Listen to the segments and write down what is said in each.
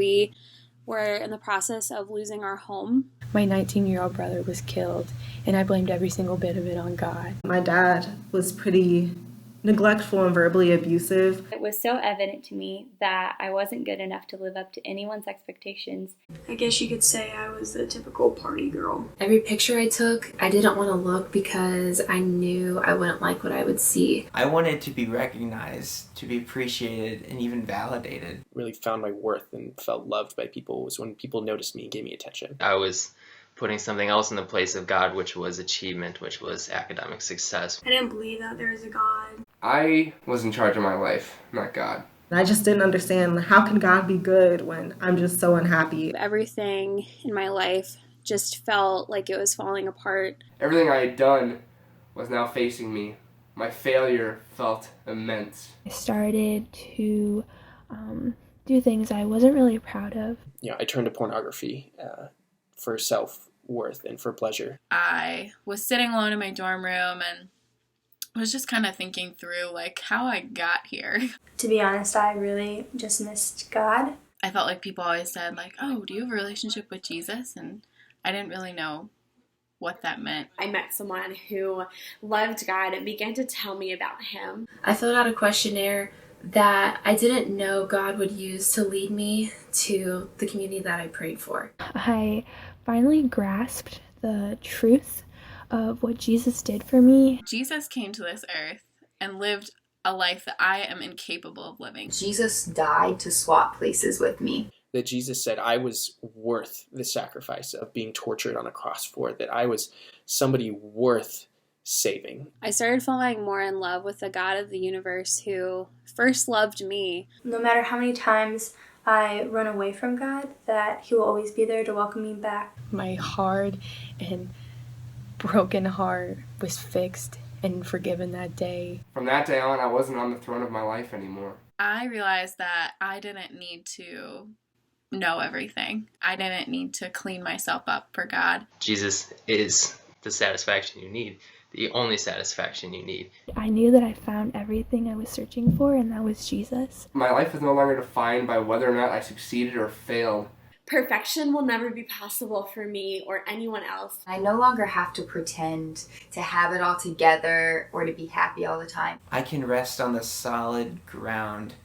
we were in the process of losing our home. My 19-year-old brother was killed, and I blamed every single bit of it on God. My dad was pretty neglectful and verbally abusive. It was so evident to me that I wasn't good enough to live up to anyone's expectations. I guess you could say I was the typical party girl. Every picture I took, I didn't want to look because I knew I wouldn't like what I would see. I wanted to be recognized, to be appreciated, and even validated. Really found my worth and felt loved by people was when people noticed me and gave me attention. I was putting something else in the place of God, which was achievement, which was academic success. I didn't believe that there was a God. I was in charge of my life, not God. I just didn't understand, how can God be good when I'm just so unhappy? Everything in my life just felt like it was falling apart. Everything I had done was now facing me. My failure felt immense. I started to do things I wasn't really proud of. I turned to pornography for self-worth and for pleasure. I was sitting alone in my dorm room and was just kind of thinking through how I got here. To be honest, I really just missed God. I felt like people always said oh, do you have a relationship with Jesus? And I didn't really know what that meant. I met someone who loved God and began to tell me about him. I filled out a questionnaire that I didn't know God would use to lead me to the community that I prayed for. I finally grasped the truth of what Jesus did for me. Jesus came to this earth and lived a life that I am incapable of living. Jesus died to swap places with me. That Jesus said I was worth the sacrifice of being tortured on a cross for, that I was somebody worth saving. I started falling more in love with the God of the universe who first loved me. No matter how many times I run away from God, that he will always be there to welcome me back. My hard and broken heart was fixed and forgiven that day. From that day on, I wasn't on the throne of my life anymore. I realized that I didn't need to know everything. I didn't need to clean myself up for God. Jesus is the satisfaction you need, the only satisfaction you need. I knew that I found everything I was searching for, and that was Jesus. My life is no longer defined by whether or not I succeeded or failed. Perfection will never be possible for me or anyone else. I no longer have to pretend to have it all together or to be happy all the time. I can rest on the solid ground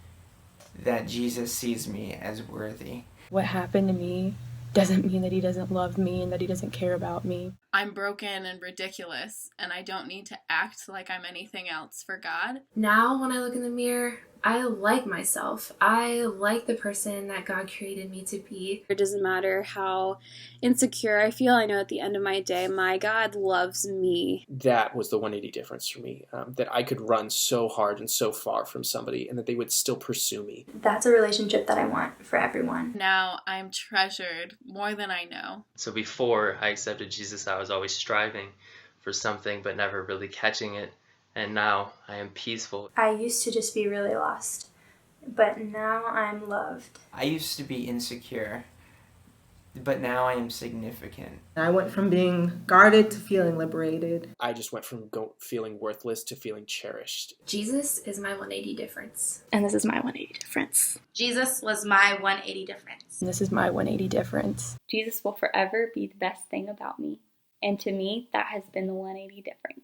that Jesus sees me as worthy. What happened to me doesn't mean that he doesn't love me and that he doesn't care about me. I'm broken and ridiculous, and I don't need to act like I'm anything else for God. Now, when I look in the mirror, I like myself. I like the person that God created me to be. It doesn't matter how insecure I feel. I know at the end of my day, my God loves me. That was the 180 difference for me, that I could run so hard and so far from somebody and that they would still pursue me. That's a relationship that I want for everyone. Now I'm treasured more than I know. So before I accepted Jesus, I was always striving for something but never really catching it. And now I am peaceful. I used to just be really lost, but now I'm loved. I used to be insecure, but now I am significant. I went from being guarded to feeling liberated. I just went from feeling worthless to feeling cherished. Jesus is my 180 difference. And this is my 180 difference. Jesus was my 180 difference. And this is my 180 difference. Jesus will forever be the best thing about me. And to me, that has been the 180 difference.